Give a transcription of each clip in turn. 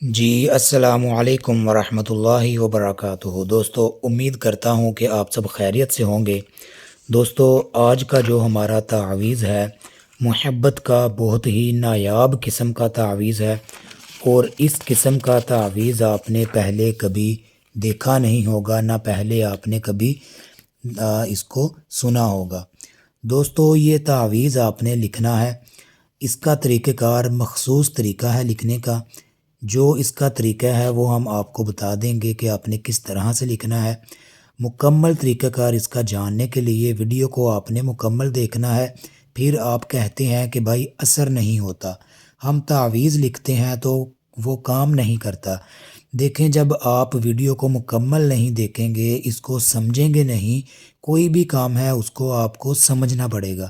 جی السلام علیکم ورحمۃ اللہ وبرکاتہ دوستو، امید کرتا ہوں کہ آپ سب خیریت سے ہوں گے۔ دوستو، آج کا جو ہمارا تعویذ ہے محبت کا بہت ہی نایاب قسم کا تعویذ ہے، اور اس قسم کا تعویذ آپ نے پہلے کبھی دیکھا نہیں ہوگا، نہ پہلے آپ نے کبھی اس کو سنا ہوگا۔ دوستو، یہ تعویذ آپ نے لکھنا ہے، اس کا طریقہ کار مخصوص طریقہ ہے لکھنے کا۔ جو اس کا طریقہ ہے وہ ہم آپ کو بتا دیں گے کہ آپ نے کس طرح سے لکھنا ہے۔ مکمل طریقہ کار اس کا جاننے کے لیے ویڈیو کو آپ نے مکمل دیکھنا ہے۔ پھر آپ کہتے ہیں کہ بھائی اثر نہیں ہوتا، ہم تعویذ لکھتے ہیں تو وہ کام نہیں کرتا۔ دیکھیں، جب آپ ویڈیو کو مکمل نہیں دیکھیں گے، اس کو سمجھیں گے نہیں، کوئی بھی کام ہے اس کو آپ کو سمجھنا پڑے گا۔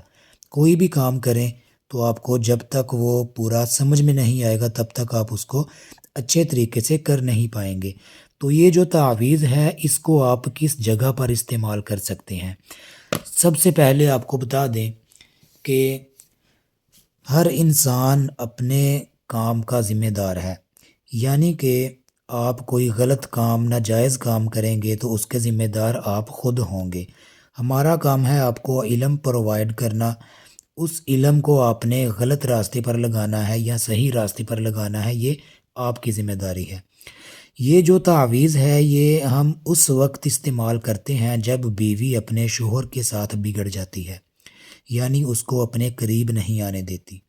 کوئی بھی کام کریں تو آپ کو جب تک وہ پورا سمجھ میں نہیں آئے گا تب تک آپ اس کو اچھے طریقے سے کر نہیں پائیں گے۔ تو یہ جو تعویذ ہے اس کو آپ کس جگہ پر استعمال کر سکتے ہیں؟ سب سے پہلے آپ کو بتا دیں کہ ہر انسان اپنے کام کا ذمہ دار ہے، یعنی کہ آپ کوئی غلط کام، ناجائز کام کریں گے تو اس کے ذمہ دار آپ خود ہوں گے۔ ہمارا کام ہے آپ کو علم پرووائڈ کرنا، اس علم کو آپ نے غلط راستے پر لگانا ہے یا صحیح راستے پر لگانا ہے، یہ آپ کی ذمہ داری ہے۔ یہ جو تعویذ ہے یہ ہم اس وقت استعمال کرتے ہیں جب بیوی اپنے شوہر کے ساتھ بگڑ جاتی ہے، یعنی اس کو اپنے قریب نہیں آنے دیتی،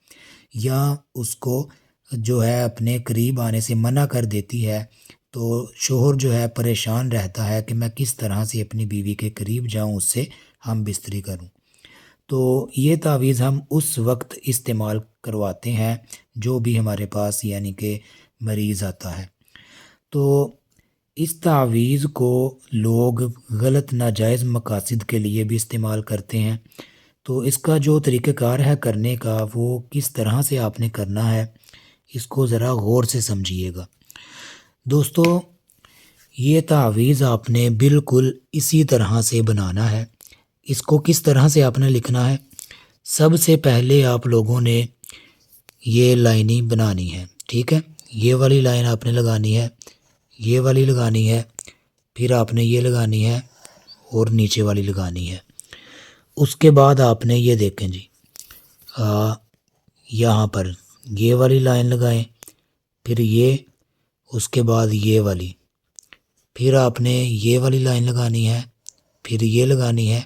یا اس کو جو ہے اپنے قریب آنے سے منع کر دیتی ہے، تو شوہر جو ہے پریشان رہتا ہے کہ میں کس طرح سے اپنی بیوی کے قریب جاؤں، اس سے ہم بستری کروں۔ تو یہ تعویذ ہم اس وقت استعمال کرواتے ہیں جو بھی ہمارے پاس یعنی کہ مریض آتا ہے۔ تو اس تعویذ کو لوگ غلط ناجائز مقاصد کے لیے بھی استعمال کرتے ہیں۔ تو اس کا جو طریقہ کار ہے کرنے کا، وہ کس طرح سے آپ نے کرنا ہے اس کو ذرا غور سے سمجھیے گا۔ دوستو، یہ تعویذ آپ نے بالکل اسی طرح سے بنانا ہے۔ اس کو کس طرح سے آپ نے لکھنا ہے؟ سب سے پہلے آپ لوگوں نے یہ لائنیں بنانی ہے، ٹھیک ہے؟ یہ والی لائن آپ نے لگانی ہے، یہ والی لگانی ہے، پھر آپ نے یہ لگانی ہے اور نیچے والی لگانی ہے۔ اس کے بعد آپ نے یہ دیکھیں جی، یہاں پر یہ والی لائن لگائیں، پھر یہ، اس کے بعد یہ والی، پھر آپ نے یہ والی لائن لگانی ہے، پھر یہ لگانی ہے،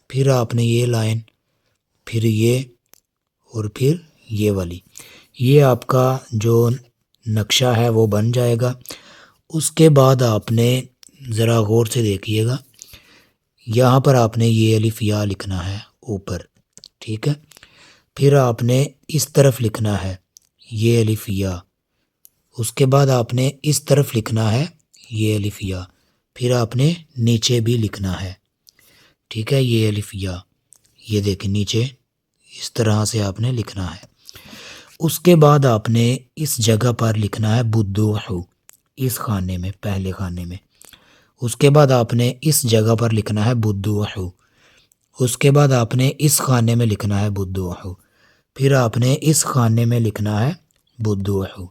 پھر آپ نے یہ لائن، پھر یہ، اور پھر یہ والی۔ یہ آپ کا جو نقشہ ہے وہ بن جائے گا۔ اس کے بعد آپ نے ذرا غور سے دیکھیے گا، یہاں پر آپ نے یہ الف یا لکھنا ہے اوپر، ٹھیک ہے؟ پھر آپ نے اس طرف لکھنا ہے یہ الف یا، اس کے بعد آپ نے اس طرف لکھنا ہے یہ الف یا، پھر آپ نے نیچے بھی لکھنا ہے، ٹھیک ہے؟ یہ الف یا، یہ دیکھیں نیچے اس طرح سے آپ نے لکھنا ہے۔ اس کے بعد آپ نے اس جگہ پر لکھنا ہے بدوحو، اس خانے میں، پہلے خانے میں۔ اس کے بعد آپ نے اس جگہ پر لکھنا ہے بدوحو، اس کے بعد آپ نے اس خانے میں لکھنا ہے بدوحو، پھر آپ نے اس خانے میں لکھنا ہے بدوحو،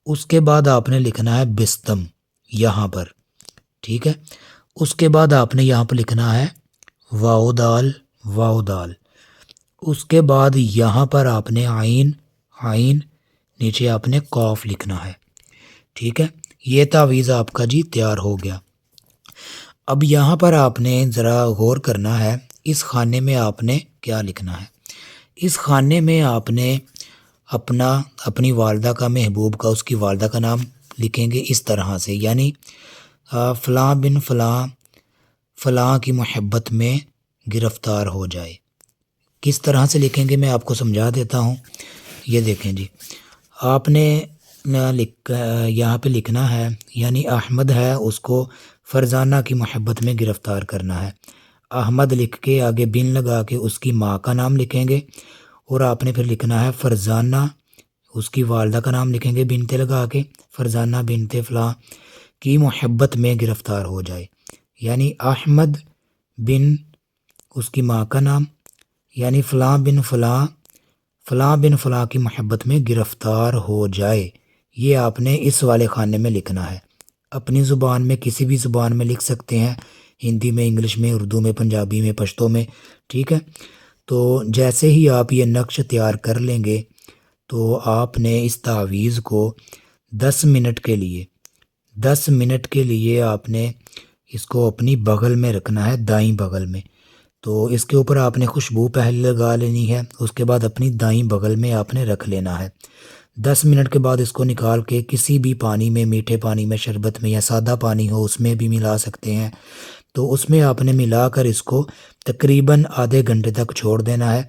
اس کے بعد آپ نے لکھنا ہے بستم یہاں پر، ٹھیک ہے؟ اس کے بعد آپ نے یہاں پر لکھنا ہے واو دال، واو دال۔ اس کے بعد یہاں پر آپ نے عین، عین، نیچے آپ نے قاف لکھنا ہے، ٹھیک ہے؟ یہ تعویذ آپ کا جی تیار ہو گیا۔ اب یہاں پر آپ نے ذرا غور کرنا ہے، اس خانے میں آپ نے کیا لکھنا ہے؟ اس خانے میں آپ نے اپنی والدہ کا، محبوب کا، اس کی والدہ کا نام لکھیں گے اس طرح سے، یعنی فلاں بن فلاں فلاں کی محبت میں گرفتار ہو جائے۔ کس طرح سے لکھیں گے میں آپ کو سمجھا دیتا ہوں۔ یہ دیکھیں جی، آپ نے یہاں پہ لکھنا ہے، یعنی احمد ہے اس کو فرزانہ کی محبت میں گرفتار کرنا ہے۔ احمد لکھ کے آگے بن لگا کے اس کی ماں کا نام لکھیں گے، اور آپ نے پھر لکھنا ہے فرزانہ، اس کی والدہ کا نام لکھیں گے بنتے لگا کے، فرزانہ بنتے فلاں کی محبت میں گرفتار ہو جائے، یعنی احمد بن اس کی ماں کا نام، یعنی فلاں بن فلاں، فلاں بن فلاں کی محبت میں گرفتار ہو جائے، یہ آپ نے اس والے خانے میں لکھنا ہے۔ اپنی زبان میں کسی بھی زبان میں لکھ سکتے ہیں، ہندی میں، انگلش میں، اردو میں، پنجابی میں، پشتو میں، ٹھیک ہے۔ تو جیسے ہی آپ یہ نقش تیار کر لیں گے تو آپ نے اس تعویذ کو 10 منٹ کے لیے آپ نے اس کو اپنی بغل میں رکھنا ہے، دائیں بغل میں۔ تو اس کے اوپر آپ نے خوشبو پہلے لگا لینی ہے، اس کے بعد اپنی دائیں بغل میں آپ نے رکھ لینا ہے۔ 10 منٹ کے بعد اس کو نکال کے کسی بھی پانی میں، میٹھے پانی میں، شربت میں، یا سادہ پانی ہو اس میں بھی ملا سکتے ہیں۔ تو اس میں آپ نے ملا کر اس کو تقریباً آدھے گھنٹے تک چھوڑ دینا ہے۔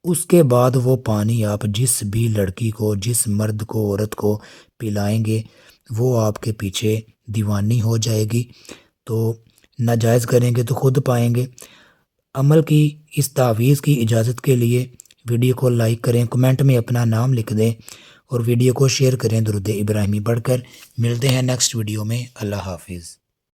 اس کے بعد وہ پانی آپ جس بھی لڑکی کو، جس مرد کو، عورت کو پلائیں گے وہ آپ کے پیچھے دیوانی ہو جائے گی۔ تو ناجائز کریں گے تو خود پائیں گے۔ عمل کی اس تعویذ کی اجازت کے لیے ویڈیو کو لائک کریں، کمنٹ میں اپنا نام لکھ دیں اور ویڈیو کو شیئر کریں درود ابراہیمی پڑھ کر۔ ملتے ہیں نیکسٹ ویڈیو میں۔ اللہ حافظ۔